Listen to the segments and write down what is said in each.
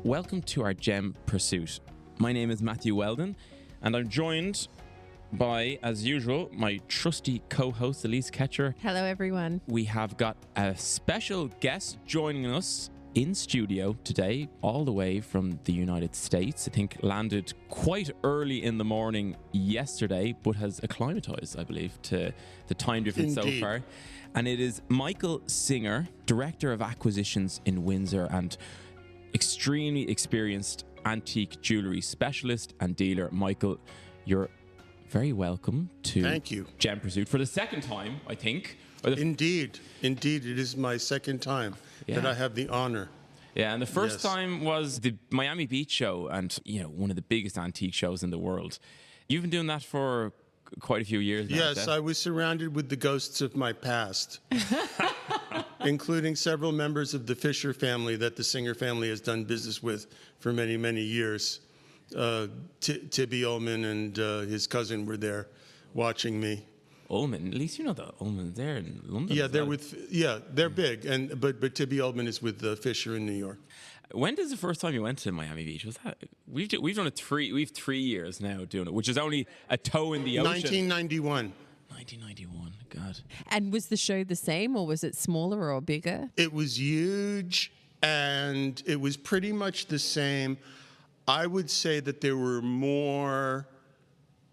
Welcome to our gem pursuit. My name is Matthew Weldon, and I'm joined by, as usual, my trusty co-host Elise Ketcher. Hello, everyone. We have got a special guest joining us in studio today, all the way from the United States. I think landed quite early in the morning yesterday, but has acclimatized, I believe, to the time difference so far. And it is Michael Singer, Director of Acquisitions in Windsor and extremely experienced antique jewellery specialist and dealer. Michael, you're very welcome to Thank you. Gem Pursuit for the second time, I think. Indeed, it is my second time that I have the honor. Yeah, and the first time was the Miami Beach show, and one of the biggest antique shows in the world. You've been doing that for quite a few years now. Yes, I was surrounded with the ghosts of my past, including several members of the Fisher family that the Singer family has done business with for many, many years. Tibby Ullman and his cousin were there watching me. Ullman, at least you know the Ullman there in London. Yeah, they're big, but Tibby Ullman is with Fisher in New York. When is the first time you went to Miami Beach? Was that we've done it we've 3 years now doing it, which is only a toe in the ocean. 1991. 1991, God. And was the show the same, or was it smaller or bigger? It was huge, and it was pretty much the same. I would say that there were more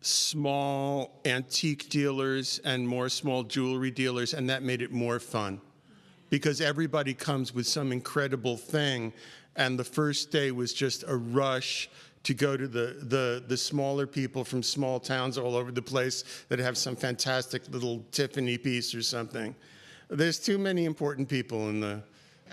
small antique dealers and more small jewelry dealers, and that made it more fun because everybody comes with some incredible thing, and the first day was just a rush to go to the smaller people from small towns all over the place that have some fantastic little Tiffany piece or something. There's too many important people in the...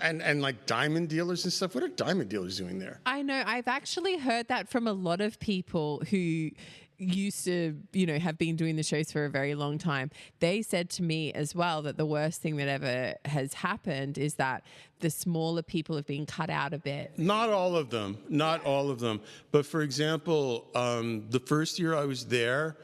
And like diamond dealers and stuff. What are diamond dealers doing there? I know. I've actually heard that from a lot of people who used to, have been doing the shows for a very long time. They said to me as well that the worst thing that ever has happened is that the smaller people have been cut out a bit. Not all of them. But for example, the first year I was there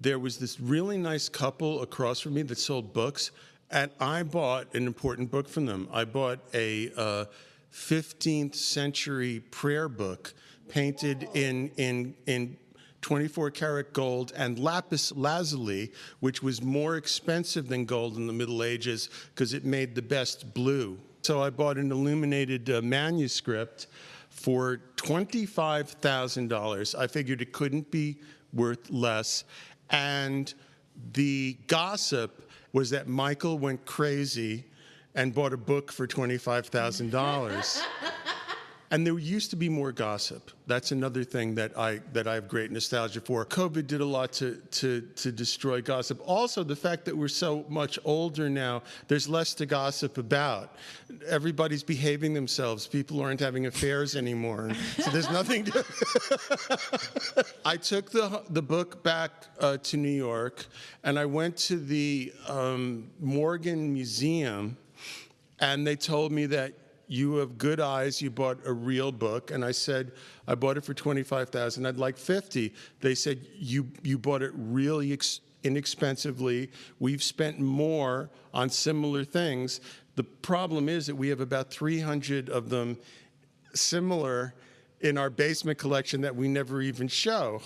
was this really nice couple across from me that sold books. And I bought an important book from them. I bought a 15th century prayer book painted in 24 karat gold and lapis lazuli, which was more expensive than gold in the Middle Ages because it made the best blue. So I bought an illuminated manuscript for $25,000. I figured it couldn't be worth less. And the gossip was that Michael went crazy and bought a book for $25,000. And there used to be more gossip. That's another thing that I have great nostalgia for. COVID did a lot to destroy gossip. Also, the fact that we're so much older now, there's less to gossip about. Everybody's behaving themselves. People aren't having affairs anymore. So there's nothing to... I took the book back to New York, and I went to the Morgan Museum, and they told me that you have good eyes, you bought a real book. And I said, I bought it for $25,000, I'd like $50,000. They said, you bought it really inexpensively. We've spent more on similar things. The problem is that we have about 300 of them similar in our basement collection that we never even show.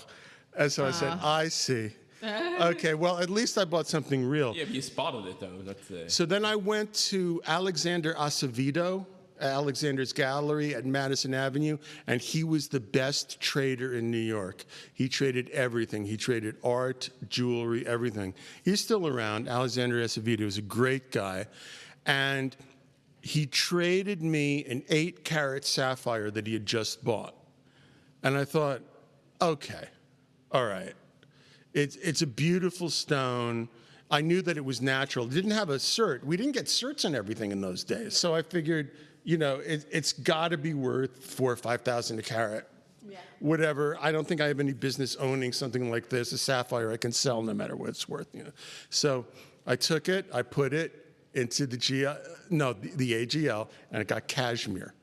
And so I said, I see. Okay, well, at least I bought something real. Yeah, but you spotted it, though. So then I went to Alexander Acevedo, Alexander's Gallery at Madison Avenue, and he was the best trader in New York. He traded everything. He traded art, jewelry, everything. He's still around. Alexander Acevedo is a great guy. And he traded me an 8-carat sapphire that he had just bought. And I thought, okay, all right. It's a beautiful stone. I knew that it was natural. It didn't have a cert. We didn't get certs on everything in those days. So I figured, it's got to be worth $4,000 or $5,000 a carat. Yeah. Whatever. I don't think I have any business owning something like this. A sapphire I can sell no matter what it's worth. So I took it. I put it into the AGL, and it got cashmere.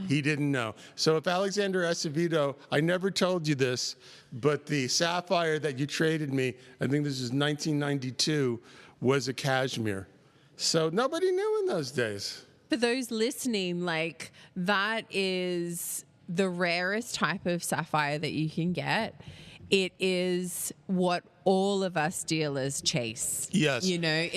He didn't know. So if Alexander Acevedo, I never told you this, but the sapphire that you traded me, I think this is 1992, was a cashmere. So nobody knew in those days. for those listening, like that is the rarest type of sapphire that you can get. It is what all of us dealers chase. Yes. You know,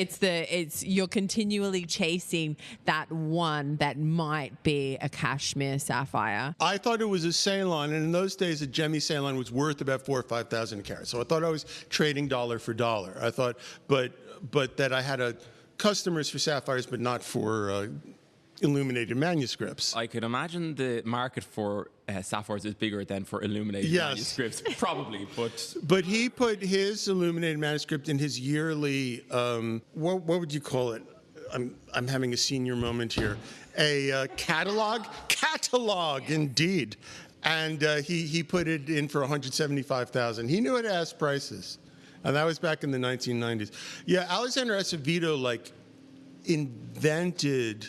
you're continually chasing that one that might be a Kashmir sapphire. I thought it was a Ceylon, and in those days, a Gemi Ceylon was worth about 4,000 or 5,000 a carat. So I thought I was trading dollar for dollar. I thought, but that I had customers for sapphires, but not for illuminated manuscripts. I could imagine the market for sapphires is bigger than for illuminated Yes. manuscripts, probably, but... But he put his illuminated manuscript in his yearly, what would you call it? I'm having a senior moment here. A catalog? Catalog, indeed. And he put it in for $175,000. He knew how to ask prices. And that was back in the 1990s. Yeah, Alexander Acevedo, like, invented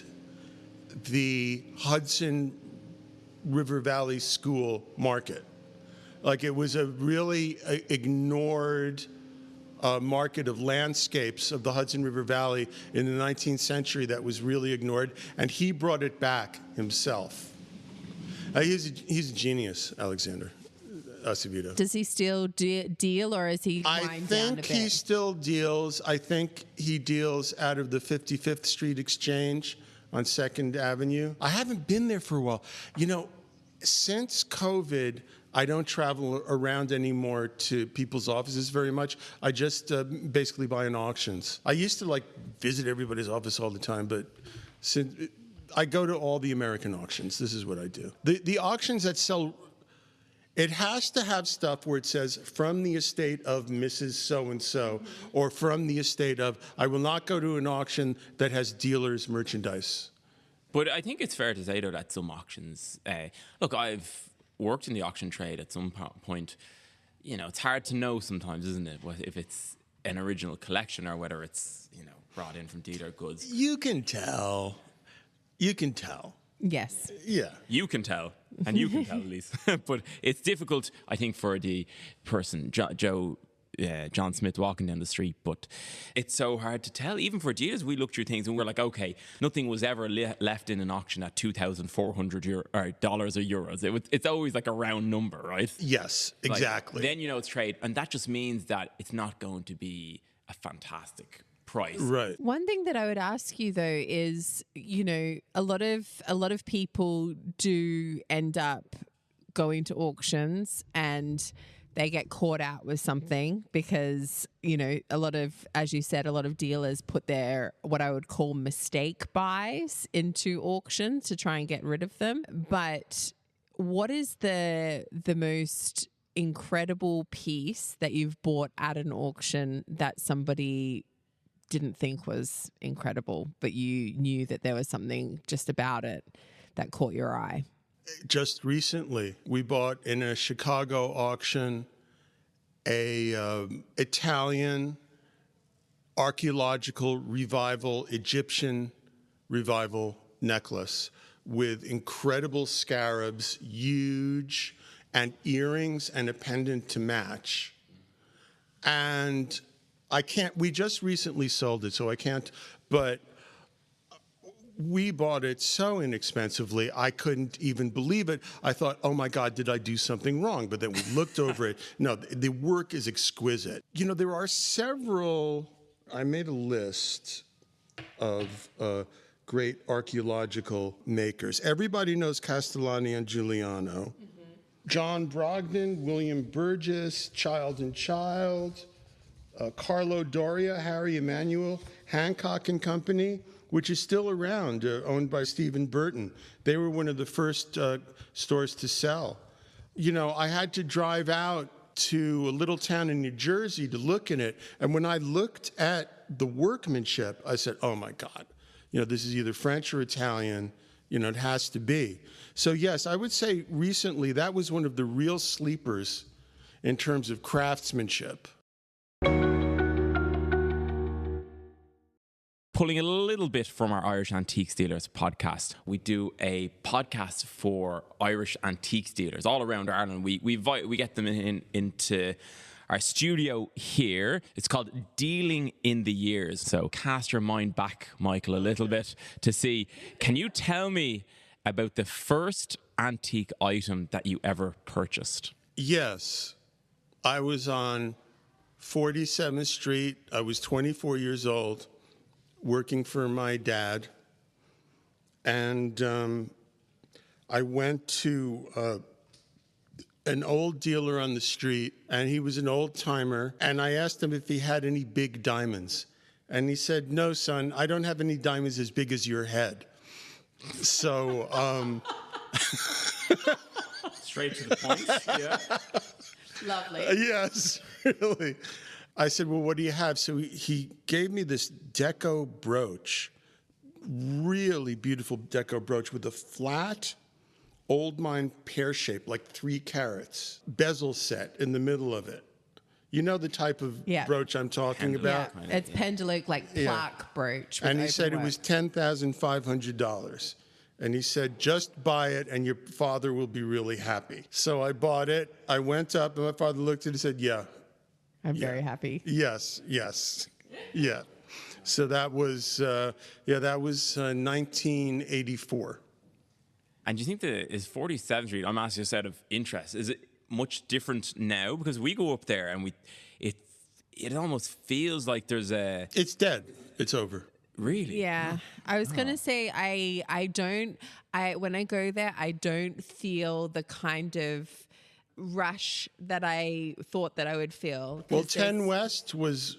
the Hudson River Valley School market. Like, it was a really ignored market of landscapes of the Hudson River Valley in the 19th century that was really ignored, and he brought it back himself. He's a genius, Alexander Acevedo. Does he still deal, or is he wind down a bit? I think he still deals. I think he deals out of the 55th Street Exchange on 2nd Avenue. I haven't been there for a while. You know, since COVID, I don't travel around anymore to people's offices very much. I just basically buy in auctions. I used to like visit everybody's office all the time, but since I go to all the American auctions. This is what I do. The auctions that sell, it has to have stuff where it says from the estate of Mrs. So-and-so, or from the estate of, I will not go to an auction that has dealers' merchandise. But I think it's fair to say, though, that some auctions... look, I've worked in the auction trade at some point. You know, it's hard to know sometimes, isn't it, if it's an original collection or whether it's, you know, brought in from dealer goods. You can tell. You can tell. Yes. Yeah. You can tell, and you can tell, at least. But it's difficult, I think, for the person, John Smith, walking down the street. But it's so hard to tell. Even for dealers, we look through things and we're like, okay, nothing was ever left in an auction at $2,400 dollars or euros. It's always like a round number, right? Yes, exactly. Then you know it's trade, and that just means that it's not going to be a fantastic price. Right. One thing that I would ask you though is, you know, a lot of people do end up going to auctions and they get caught out with something because, you know, as you said, a lot of dealers put their, what I would call mistake buys into auctions to try and get rid of them. But what is the most incredible piece that you've bought at an auction that somebody didn't think was incredible, but you knew that there was something just about it that caught your eye? Just recently, we bought in a Chicago auction a Italian archaeological revival, Egyptian revival necklace with incredible scarabs, huge, and earrings and a pendant to match. And we just recently sold it, so I can't, but we bought it so inexpensively, I couldn't even believe it. I thought, oh my God, did I do something wrong? But then we looked over it. No, the work is exquisite. You know, there are several, I made a list of great archaeological makers. Everybody knows Castellani and Giuliano. John Brogden, William Burgess, Child and Child, Carlo Doria, Harry Emanuel, Hancock and Company, which is still around, owned by Stephen Burton. They were one of the first stores to sell. You know, I had to drive out to a little town in New Jersey to look in it, and when I looked at the workmanship, I said, oh my God, you know, this is either French or Italian, you know, it has to be. So yes, I would say recently that was one of the real sleepers in terms of craftsmanship. Pulling a little bit from our Irish Antiques Dealers podcast, we do a podcast for Irish antiques dealers all around Ireland. We get them into our studio here. It's called Dealing in the Years. So cast your mind back, Michael, a little bit to see, can you tell me about the first antique item that you ever purchased? Yes. I was on 47th Street. I was 24 years old, working for my dad. And I went to an old dealer on the street, and he was an old timer. And I asked him if he had any big diamonds. And he said, "No, son, I don't have any diamonds as big as your head." So, Straight to the point. Yeah. Lovely. yes, really. I said, "Well, what do you have?" So he gave me this deco brooch, really beautiful deco brooch with a flat, old mine pear shape, like 3 carats, bezel set in the middle of it. You know the type of brooch I'm talking about? Yeah, it's pendulum, like plaque brooch. And he said it was $10,500. And he said, "Just buy it and your father will be really happy." So I bought it. I went up and my father looked at it and said, "Yeah. I'm very happy. Yes. Yeah. So that was, 1984. And do you think that is 47th Street, I'm asking just out of interest, is it much different now? Because we go up there and it almost feels like there's a... It's dead. It's over. Really? Yeah. I was going to say, when I go there, I don't feel the kind of rush that I thought that I would feel. Well, 10 West was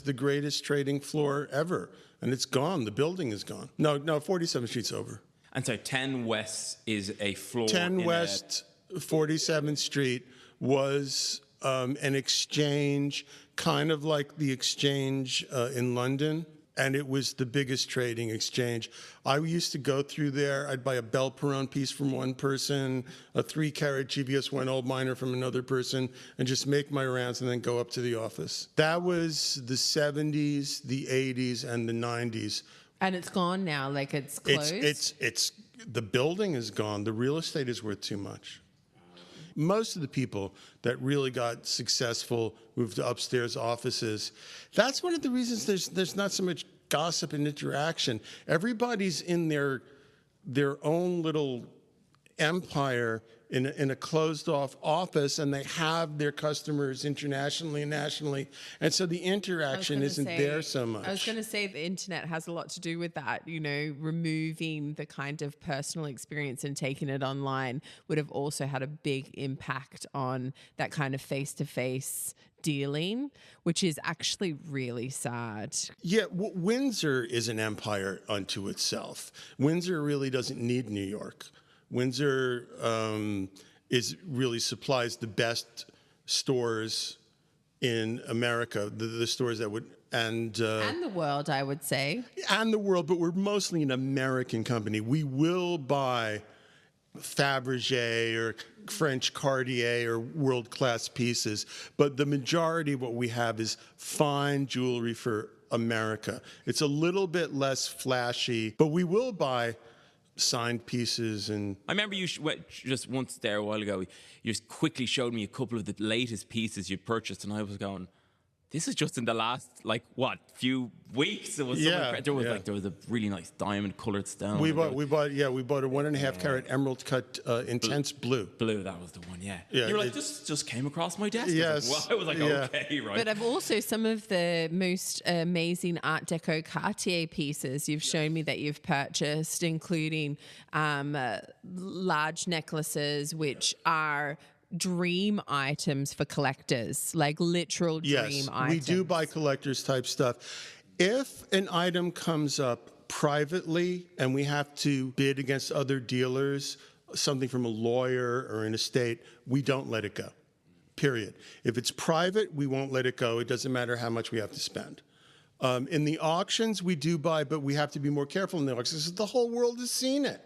the greatest trading floor ever, and it's gone. The building is gone. No, 47th Street's over. And so 10 West is a floor 10 West, 47th Street was an exchange, kind of like the exchange in London. And it was the biggest trading exchange. I used to go through there. I'd buy a Belle Perron piece from one person, a 3-carat GVS1 old miner from another person, and just make my rounds and then go up to the office. That was the 70s, the 80s, and the 90s. And it's gone now, like it's closed? It's the building is gone. The real estate is worth too much. Most of the people that really got successful moved to upstairs offices. That's one of the reasons there's not so much gossip and interaction. Everybody's in their own little empire in a closed-off office, and they have their customers internationally and nationally, and so the interaction isn't there so much. I was going to say the internet has a lot to do with that. You know, removing the kind of personal experience and taking it online would have also had a big impact on that kind of face-to-face dealing, which is actually really sad. Yeah, Windsor is an empire unto itself. Windsor really doesn't need New York. Windsor really supplies the best stores in America, the stores that would and the world, I would say, and the world. But we're mostly an American company. We will buy Fabergé or French Cartier or world-class pieces, but the majority of what we have is fine jewelry for America. It's a little bit less flashy, but we will buy signed pieces. And I remember you just once there a while ago, you just quickly showed me a couple of the latest pieces you'd purchased, and I was going, this is just in the last few weeks. It was there was a really nice diamond colored stone. We bought a 1.5 carat emerald cut intense blue. Blue, that was the one. Yeah. You were like, this just came across my desk. Yes. I was like, okay, right. But I've also some of the most amazing Art Deco Cartier pieces you've shown me that you've purchased, including large necklaces, which are dream items for collectors, like literal dream items. We do buy collectors type stuff. If an item comes up privately and we have to bid against other dealers, something from a lawyer or an estate, we don't let it go, period. If it's private, we won't let it go. It doesn't matter how much we have to spend. In the auctions, we do buy, but we have to be more careful in the auctions because the whole world has seen it.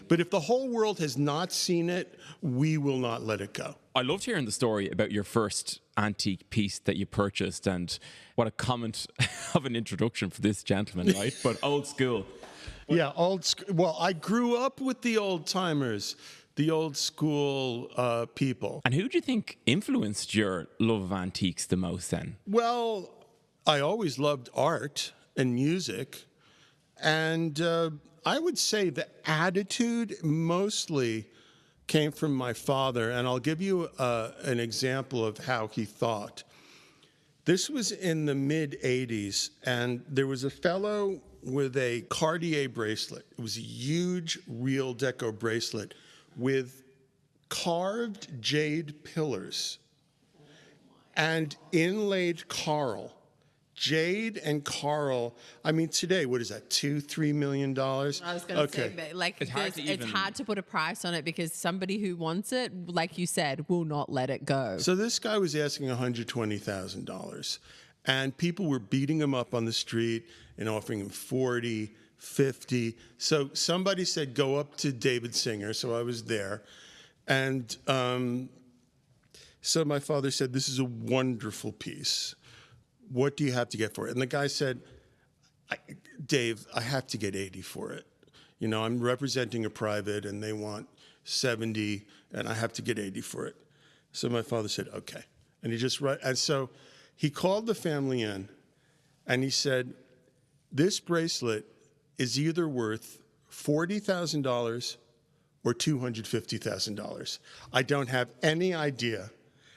But if the whole world has not seen it, we will not let it go. I loved hearing the story about your first antique piece that you purchased, and what a comment of an introduction for this gentleman, right? But old school. Yeah, old school. Well, I grew up with the old timers. the old school people. And who do you think influenced your love of antiques the most then? Well, I always loved art and music. And I would say the attitude mostly came from my father. And I'll give you an example of how he thought. This was in the mid-'80s, and there was a fellow with a Cartier bracelet. It was a huge real deco bracelet with carved jade pillars and inlaid coral. Jade and coral. I mean, today, what is that, $2-3 million? I was going to say, but like, it's hard to put a price on it because somebody who wants it, like you said, will not let it go. So this guy was asking $120,000, and people were beating him up on the street and offering him 40, 50. So somebody said, go up to David Singer. So I was there, and so my father said, this is a wonderful piece. What do you have to get for it? And the guy said, Dave, I have to get 80 for it. You know, I'm representing a private and they want 70 and I have to get 80 for it. So my father said, okay. And and so he called the family in and he said, this bracelet is either worth $40,000 or $250,000. I don't have any idea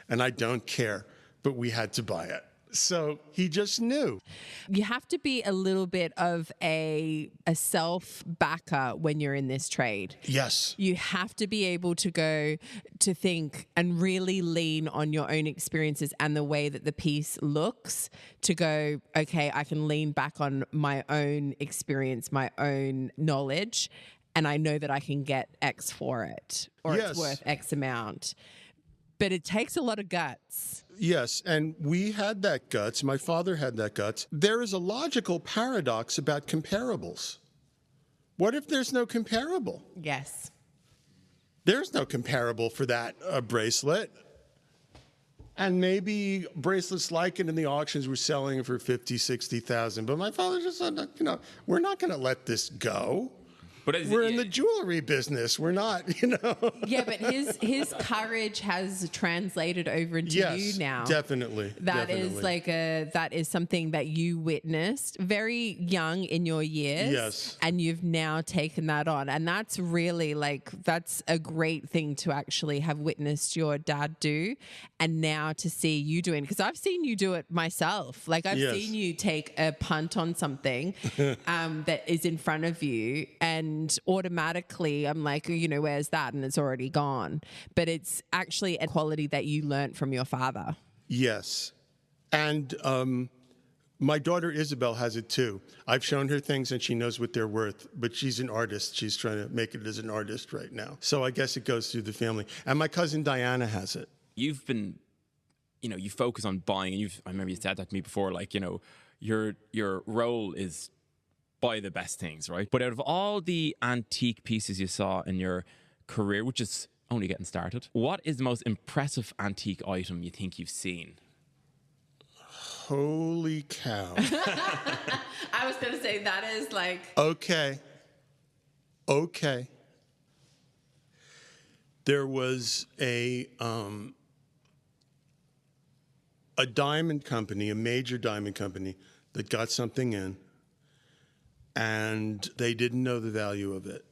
and I don't care, but we had to buy it. So he just knew. You have to be a little bit of a self-backer when you're in this trade. Yes. You have to be able to go to think and really lean on your own experiences and the way that the piece looks to go, okay, I can lean back on my own experience, my own knowledge, and I know that I can get X for it or Yes. it's worth X amount. But it takes a lot of guts. Yes, and we had that guts. My father had that guts. There is a logical paradox about comparables. What if there's no comparable? Yes. There's no comparable for that bracelet. And maybe bracelets like it in the auctions were selling for 50, 60,000. But my father just said, you know, we're not going to let this go. But we're in the jewelry business. We're not, you know. Yeah, but his courage has translated over into you now. Definitely. That is something that you witnessed very young in your years. Yes. And you've now taken that on. And that's really that's a great thing to actually have witnessed your dad do. And now to see you doing, because I've seen you do it myself. Like I've Yes. seen you take a punt on something that is in front of you and automatically I'm like, you know, where's that? And it's already gone. But it's actually a quality that you learned from your father. Yes. And my daughter Isabel has it too. I've shown her things and she knows what they're worth, but she's an artist. She's trying to make it as an artist right now. So I guess it goes through the family. And my cousin Diana has it. You've been, you know, you focus on buying, and I remember you said that to me before, like, you know, your role is buy the best things, right? But out of all the antique pieces you saw in your career, which is only getting started, what is the most impressive antique item you think you've seen? Holy cow. I was going to say that is like... Okay. There was a diamond company, a major diamond company, that got something in, and they didn't know the value of it.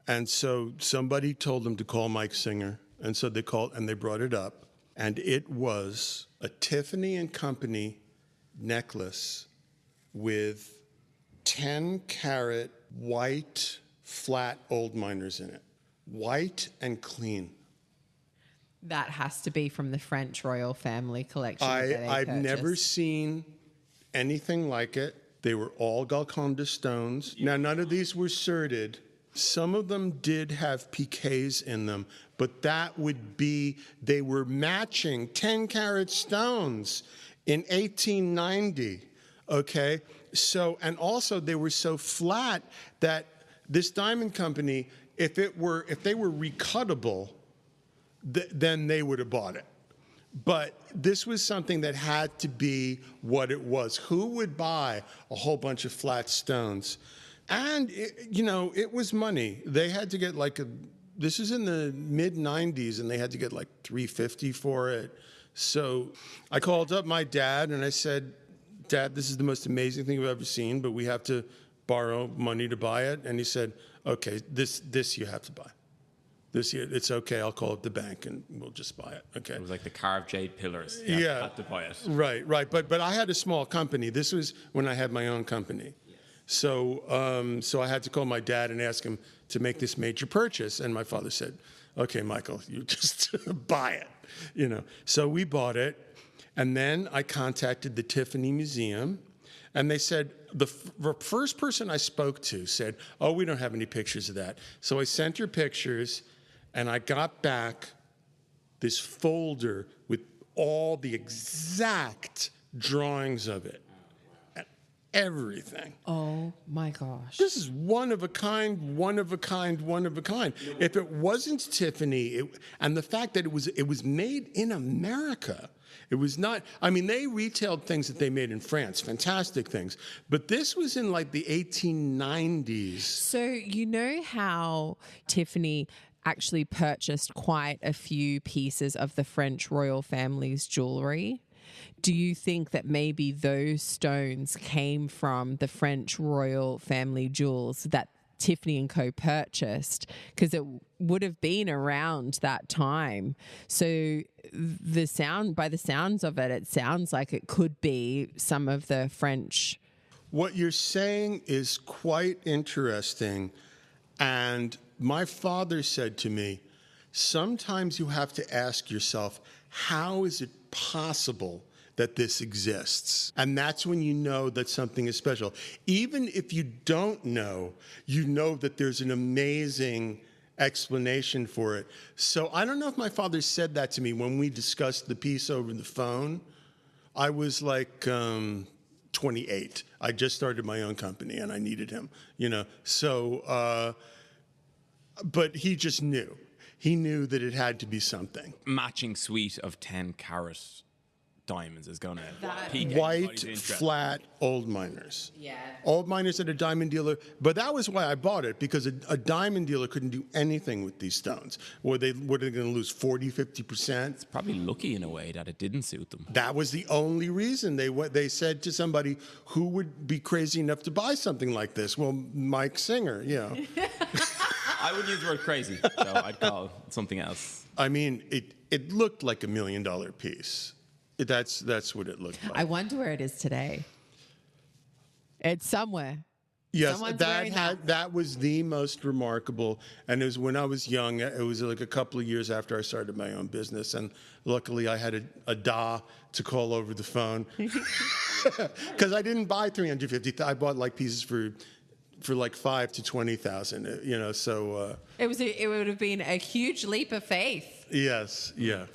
And so somebody told them to call Mike Singer, and so they called, and they brought it up, and it was a Tiffany and Company necklace with 10-carat white flat old miners in it, white and clean. That has to be from the French royal family collection. I've never seen anything like it. They were all Golconda stones. Now, none of these were serted. Some of them did have piquets in them, but that would be, they were matching 10-carat stones in 1890, okay? So, and also they were so flat that this diamond company, if they were recuttable, then they would have bought it. But this was something that had to be what it was. Who would buy a whole bunch of flat stones? And, it was money. They had to get like this is in the mid 90s, and they had to get like $350 for it. So I called up my dad and I said, Dad, this is the most amazing thing I've ever seen, but we have to borrow money to buy it. And he said, okay, this you have to buy. This year, it's okay. I'll call up the bank and we'll just buy it. Okay. It was like the carved jade pillars. Yeah. Had to buy it. Right. But I had a small company. This was when I had my own company. Yes. So I had to call my dad and ask him to make this major purchase. And my father said, okay, Michael, you just buy it. So we bought it. And then I contacted the Tiffany Museum. And they said, the first person I spoke to said, oh, we don't have any pictures of that. So I sent her pictures. And I got back this folder with all the exact drawings of it. And everything. Oh, my gosh. This is one of a kind, one of a kind, one of a kind. If it wasn't Tiffany, and the fact that it was made in America, it was not, I mean, they retailed things that they made in France, fantastic things. But this was in like the 1890s. So you know how Tiffany actually purchased quite a few pieces of the French royal family's jewellery? Do you think that maybe those stones came from the French royal family jewels that Tiffany and Co. purchased? Because it would have been around that time. So by the sounds of it, it sounds like it could be some of the French. What you're saying is quite interesting. And my father said to me, sometimes you have to ask yourself, how is it possible that this exists? And that's when you know that something is special. Even if you don't know, you know that there's an amazing explanation for it. So I don't know if my father said that to me when we discussed the piece over the phone. I was like 28. I just started my own company and I needed him, So, but he just knew. He knew that it had to be something. Matching suite of 10-carat diamonds is going to pique white, anybody's interest. flat, old miners. Yeah. Old miners at a diamond dealer. But that was why I bought it, because a diamond dealer couldn't do anything with these stones. What are they going to lose, 40, 50%? It's probably lucky in a way that it didn't suit them. That was the only reason. They said to somebody, who would be crazy enough to buy something like this? Well, Mike Singer, I wouldn't use the word crazy, so I'd call it something else. I mean, it looked like $1 million piece. That's what it looked like. I wonder where it is today. It's somewhere. Yes, that was the most remarkable. And it was when I was young. It was like a couple of years after I started my own business. And luckily I had a da to call over the phone. Because I didn't buy 350. I bought like pieces for like 5 to 20,000, so. It would have been a huge leap of faith. Yes, yeah.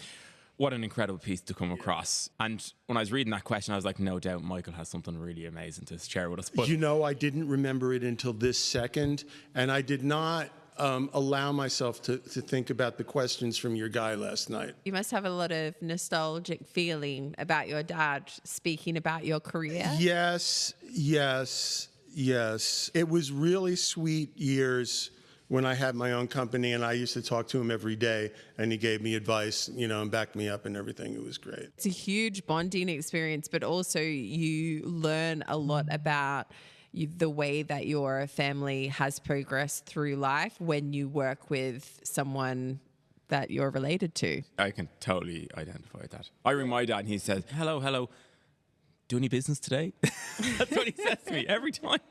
What an incredible piece to come across. And when I was reading that question, I was like, no doubt Michael has something really amazing to share with us. But I didn't remember it until this second, and I did not allow myself to think about the questions from your guy last night. You must have a lot of nostalgic feeling about your dad speaking about your career. Yes. It was really sweet years when I had my own company, and I used to talk to him every day, and he gave me advice, and backed me up and everything. It was great. It's a huge bonding experience, but also you learn a lot about the way that your family has progressed through life when you work with someone that you're related to. I can totally identify with that. I ring my dad and he says, hello, do any business today? That's what he says to me every time.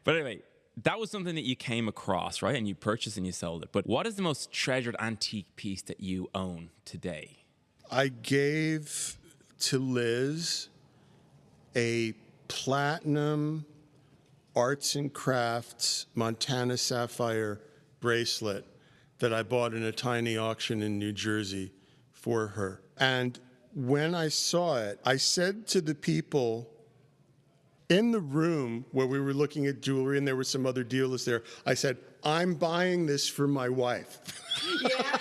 But anyway, that was something that you came across, right? And you purchased and you sold it. But what is the most treasured antique piece that you own today? I gave to Liz a platinum arts and crafts Montana sapphire bracelet that I bought in a tiny auction in New Jersey for her. And when I saw it, I said to the people in the room where we were looking at jewelry, and there were some other dealers there, I said, I'm buying this for my wife. Yeah.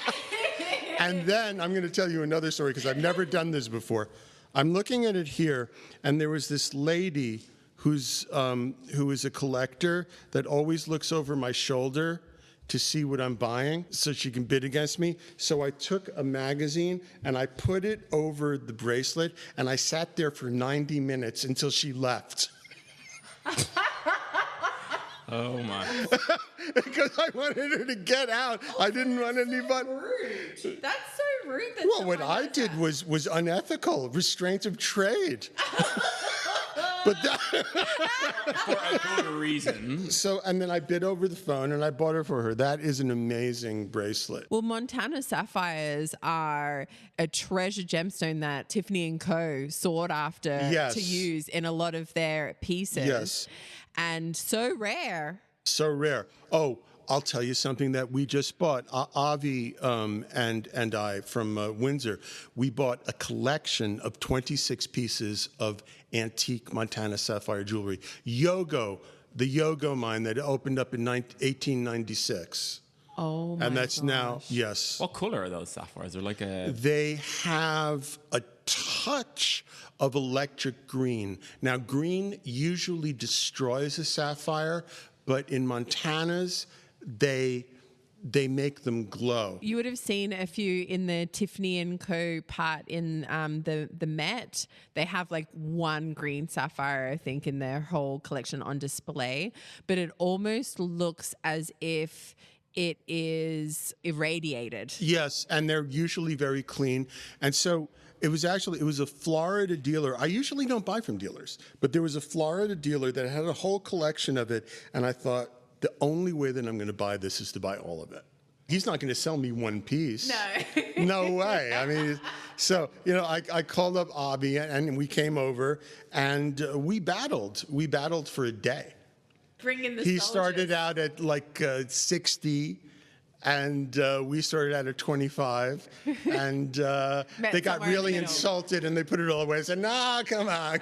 And then I'm going to tell you another story, because I've never done this before. I'm looking at it here, and there was this lady who is a collector that always looks over my shoulder to see what I'm buying so she can bid against me. So I took a magazine and I put it over the bracelet and I sat there for 90 minutes until she left. Oh my. Because I wanted her to get out. I didn't want anybody. Rude. That's so rude. That Well, what I did was unethical, restraint of trade. But For a good reason. so, and then I bid over the phone and I bought it for her. That is an amazing bracelet. Well, Montana sapphires are a treasure gemstone that Tiffany and Co. sought after Yes. to use in a lot of their pieces. Yes. And so rare. So rare. Oh, I'll tell you something that we just bought. Avi and I from Windsor, we bought a collection of 26 pieces of antique Montana sapphire jewelry. Yogo, the Yogo mine that opened up in 1896. Oh my And that's gosh. now, yes. What color are those sapphires? They're like a... They have a touch of electric green. Now, green usually destroys a sapphire, but in Montana's, they make them glow. You would have seen a few in the Tiffany and Co. part in the Met. They have like one green sapphire, I think, in their whole collection on display. But it almost looks as if it is irradiated. Yes, and they're usually very clean. And so it was a Florida dealer. I usually don't buy from dealers, but there was a Florida dealer that had a whole collection of it. And I thought, the only way that I'm going to buy this is to buy all of it. He's not going to sell me one piece. No. No way. I mean, so, I called up Abby and we came over and we battled. We battled for a day. Bring in the He soldiers. started out at like 60 and we started out at 25 and they got somewhere in really the middle. insulted and they put it all away. I said, nah, come on.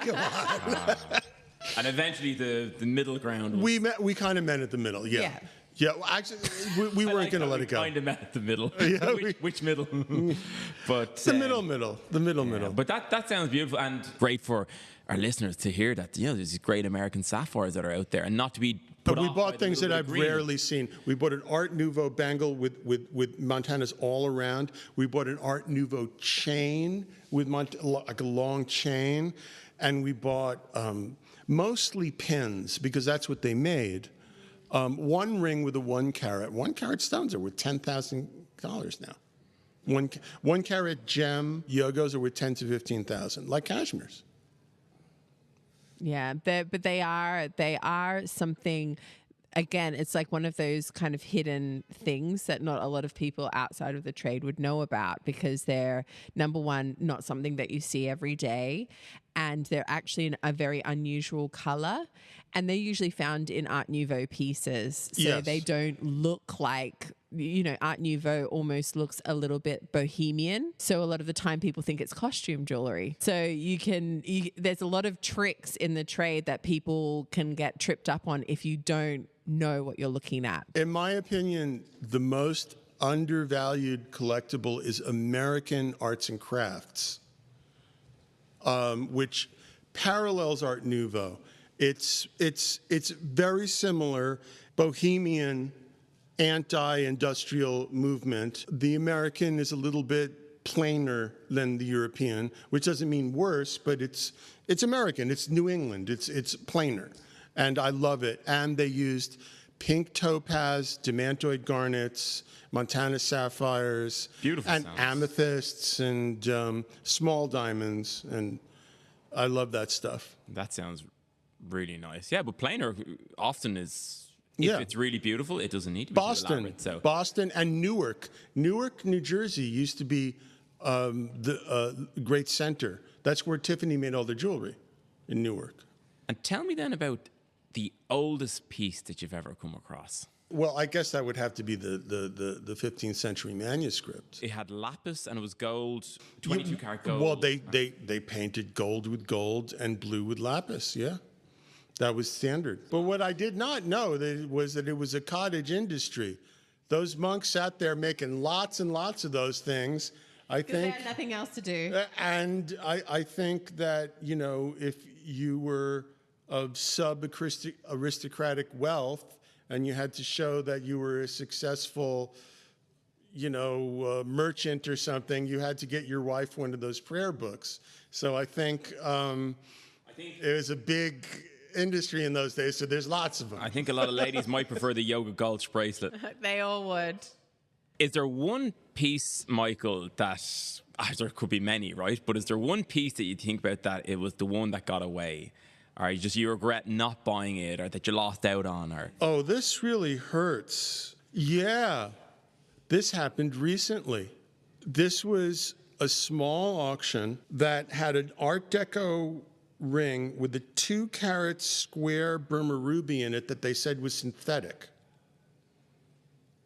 And eventually the middle ground was... We kind of met at the middle, yeah. Yeah, well, actually, we weren't going to let it go. Kind of met at the middle. Yeah, which middle? But The middle. But that sounds beautiful and great for our listeners to hear that there's these great American sapphires that are out there, and not to be put But we off by bought the thing little that bit I've of green. rarely seen. We bought an Art Nouveau bangle with Montana's all around. We bought an Art Nouveau chain with like a long chain. And we bought mostly pins because that's what they made. One ring with a 1 carat. 1 carat stones are worth $10,000 now. One carat gem Yogos are worth 10 to 15,000, like Kashmir's. Yeah, but they are something. Again, it's like one of those kind of hidden things that not a lot of people outside of the trade would know about, because they're, number one, not something that you see every day, and they're actually in a very unusual color, and they're usually found in Art Nouveau pieces. So Yes. they don't look like, Art Nouveau almost looks a little bit bohemian. So a lot of the time people think it's costume jewelry. So there's a lot of tricks in the trade that people can get tripped up on if you don't know what you're looking at. In my opinion, the most undervalued collectible is American arts and crafts, which parallels Art Nouveau. It's very similar, bohemian, anti-industrial movement. The American is a little bit plainer than the European, which doesn't mean worse, but it's American. It's New England. It's plainer. And I love it. And they used pink topaz, demantoid garnets, Montana sapphires, Beautiful and sounds. amethysts and small diamonds. And I love that stuff. That sounds really nice. Yeah, but plainer often is... Yeah. If it's really beautiful, it doesn't need to be too elaborate. So. Boston and Newark. Newark, New Jersey used to be the great center. That's where Tiffany made all their jewelry, in Newark. And tell me then about the oldest piece that you've ever come across. Well, I guess that would have to be the 15th century manuscript. It had lapis and it was gold, 22 karat gold. Well, they painted gold with gold and blue with lapis, yeah. That was standard. But what I did not know was that it was a cottage industry. Those monks sat there making lots and lots of those things, I think. They had nothing else to do. And I think that, if you were of sub-aristocratic wealth and you had to show that you were a successful, merchant or something, you had to get your wife one of those prayer books. So I think it was a big industry in those days, so there's lots of them. I think a lot of ladies might prefer the Yoga Gulch bracelet. They all would. Is there one piece, Michael, that, there could be many, right? But is there one piece that you think about that it was the one that got away? Or you regret not buying it, or that you lost out on? Or Oh, this really hurts. Yeah, this happened recently. This was a small auction that had an Art Deco ring with a 2-carat square Burma ruby in it that they said was synthetic.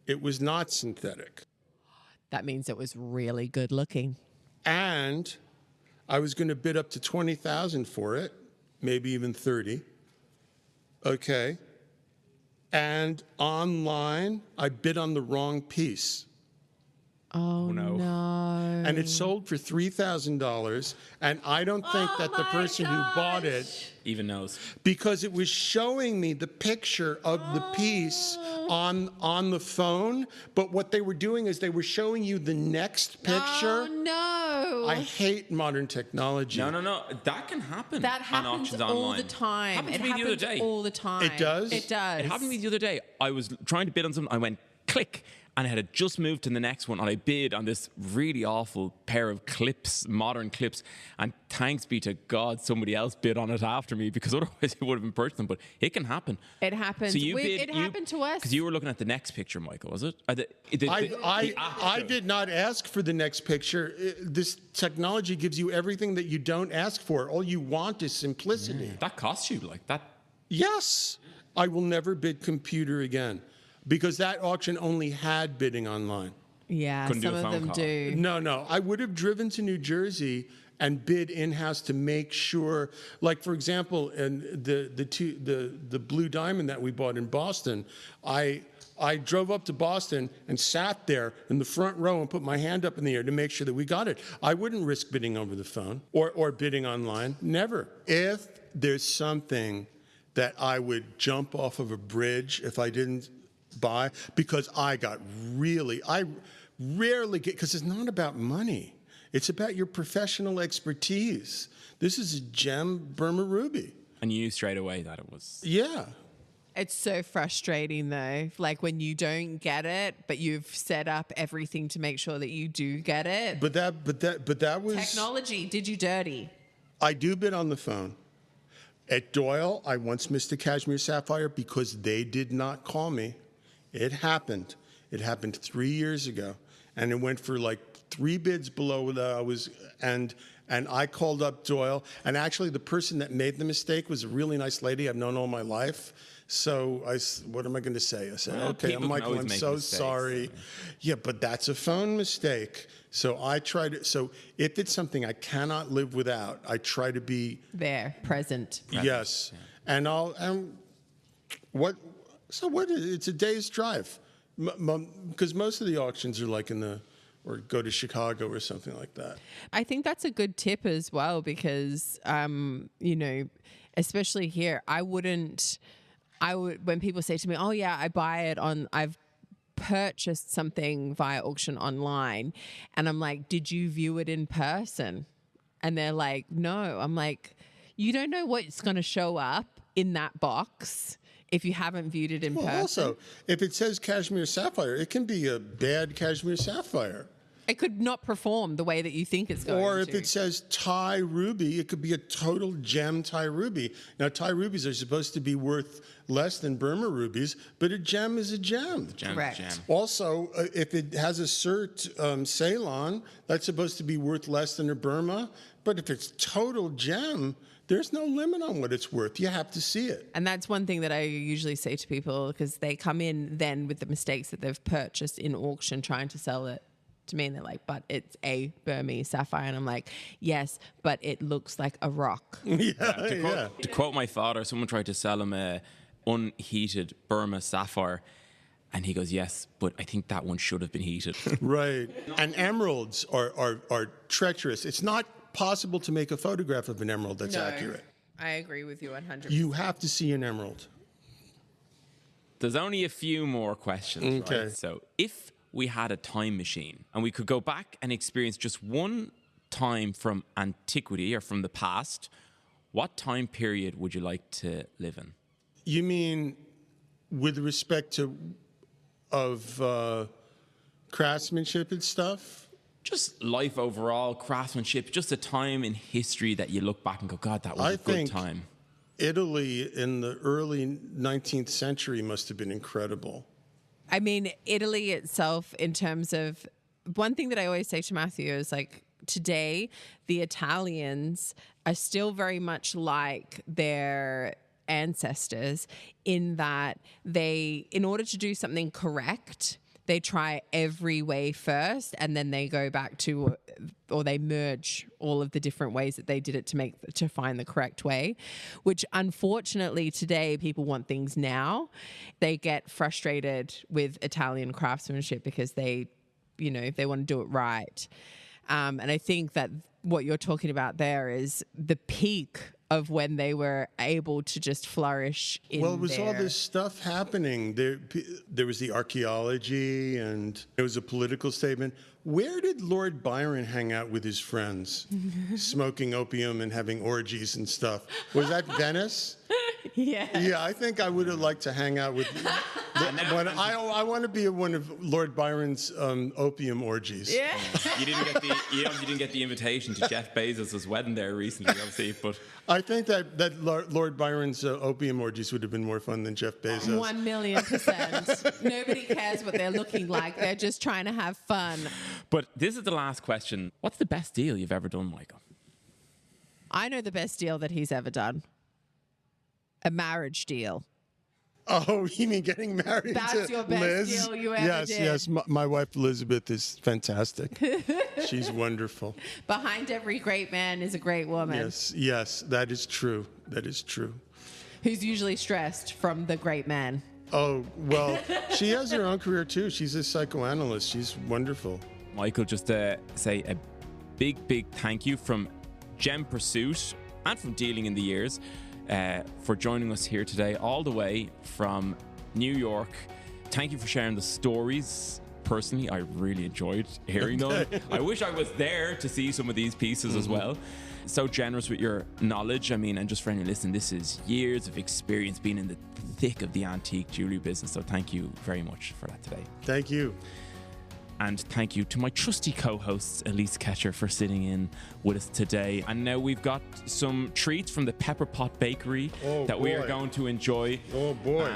It was not synthetic. That means it was really good looking. And I was going to bid up to $20,000 for it, maybe even 30. Okay. And online, I bid on the wrong piece. Oh, no. And it sold for $3,000. And I don't think that the person who bought it even knows. Because it was showing me the picture of the piece on the phone. But what they were doing is they were showing you the next picture. Oh, no. I hate modern technology. No. That can happen That on happens auctions all online. the time. Happened It to me the other happens day. all the time. It does? It does. It happened to me the other day. I was trying to bid on something. I went click, and I had just moved to the next one, and I bid on this really awful pair of clips, modern clips, and thanks be to God somebody else bid on it after me, because otherwise it would have been purchased them. But it can happen. It happens. So It happened to us. Because you were looking at the next picture, Michael, was it? I did not ask for the next picture. This technology gives you everything that you don't ask for. All you want is simplicity. That costs you like that. Yes. I will never bid computer again, because that auction only had bidding online. Yeah, Couldn't do some a of phone them call. do. No. I would have driven to New Jersey and bid in-house to make sure, like, for example, in the blue diamond that we bought in Boston, I drove up to Boston and sat there in the front row and put my hand up in the air to make sure that we got it. I wouldn't risk bidding over the phone or bidding online. Never. If there's something that I would jump off of a bridge if I didn't buy, because I rarely get, because it's not about money. It's about your professional expertise. This is a gem Burma ruby. And you knew straight away that it was. Yeah. It's so frustrating though. Like when you don't get it, but you've set up everything to make sure that you do get it. But that was Technology did you dirty. I do bid on the phone. At Doyle, I once missed a cashmere sapphire because they did not call me. It happened. It happened 3 years ago, and it went for like 3 bids below what I was, and I called up Doyle, and actually the person that made the mistake was a really nice lady I've known all my life. So what am I going to say? I said, Well, okay, people can Michael, always I'm make so mistakes. sorry. Yeah, but that's a phone mistake. So I try to, so if it's something I cannot live without, I try to be, There, present. yes. And it's a day's drive. Because most of the auctions are like or go to Chicago or something like that. I think that's a good tip as well because, especially here, when people say to me, oh yeah, I've purchased something via auction online, and I'm like, did you view it in person? And they're like, no. I'm like, you don't know what's going to show up in that box if you haven't viewed it in person. Also, if it says cashmere sapphire, it can be a bad cashmere sapphire. It could not perform the way that you think it's going to. Or if it says Thai ruby, it could be a total gem Thai ruby. Now, Thai rubies are supposed to be worth less than Burma rubies, but a gem is a gem. Correct. Gem. Also, if it has a cert Ceylon, that's supposed to be worth less than a Burma. But if it's total gem, there's no limit on what it's worth. You have to see it. And that's one thing that I usually say to people because they come in then with the mistakes that they've purchased in auction trying to sell it to me, and they're like, but it's a Burmese sapphire. And I'm like, yes, but it looks like a rock. To quote my father, someone tried to sell him a unheated Burma sapphire, and he goes, yes, but I think that one should have been heated. Right. And emeralds are treacherous. It's not possible to make a photograph of an emerald that's accurate. I agree with you 100%. You have to see an emerald. There's only a few more questions, Okay. right? So if we had a time machine and we could go back and experience just one time from antiquity or from the past, what time period would you like to live in? You mean with respect to craftsmanship and stuff? Just life overall, craftsmanship, just a time in history that you look back and go, God, that was a good time. Italy in the early 19th century must have been incredible. I mean, Italy itself, in terms of one thing that I always say to Matthew is like, today, the Italians are still very much like their ancestors in that they, in order to do something correct, they try every way first, and then they go back to, or they merge all of the different ways that they did it to find the correct way, which unfortunately today people want things now. They get frustrated with Italian craftsmanship because they want to do it right. And I think that what you're talking about there is the peak of when they were able to just flourish in Well, it was all this stuff happening. There was the archaeology, and there was a political statement. Where did Lord Byron hang out with his friends, smoking opium and having orgies and stuff? Was that Venice? Yeah. Yeah, I think I would have liked to hang out with. I want to be at one of Lord Byron's opium orgies. Yeah. You didn't get the invitation to Jeff Bezos' wedding there recently, obviously, but I think that Lord Byron's opium orgies would have been more fun than Jeff Bezos. 1,000,000%. Nobody cares what they're looking like. They're just trying to have fun. But this is the last question. What's the best deal you've ever done, Michael? I know the best deal that he's ever done. A marriage deal. Oh, you mean getting married That's to your best Liz? deal you ever did. Yes. My wife Elizabeth is fantastic. She's wonderful. Behind every great man is a great woman. Yes, that is true. That is true. Who's usually stressed from the great man. Oh, well, she has her own career too. She's a psychoanalyst. She's wonderful. Michael, just to say a big thank you from Gem Pursuit and from Dealing in the Years for joining us here today, all the way from New York. Thank you for sharing the stories. Personally, I really enjoyed hearing them. I wish I was there to see some of these pieces as well. So generous with your knowledge. I mean, and just for anyone listening, this is years of experience being in the thick of the antique jewelry business. So thank you very much for that today. Thank you. And thank you to my trusty co-hosts, Elise Ketcher, for sitting in with us today. And now we've got some treats from the Pepper Pot Bakery that we are going to enjoy. Oh, boy.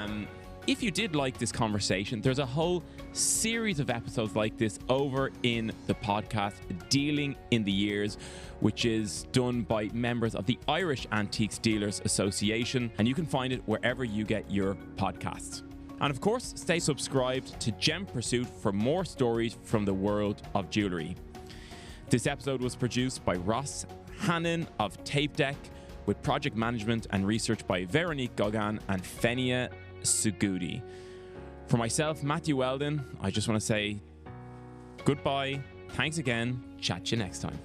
If you did like this conversation, there's a whole series of episodes like this over in the podcast, Dealing in the Years, which is done by members of the Irish Antiques Dealers Association. And you can find it wherever you get your podcasts. And of course, stay subscribed to Gem Pursuit for more stories from the world of jewellery. This episode was produced by Ross Hannon of Tape Deck, with project management and research by Veronique Gauguin and Fenia Sugudi. For myself, Matthew Weldon, I just want to say goodbye, thanks again, chat to you next time.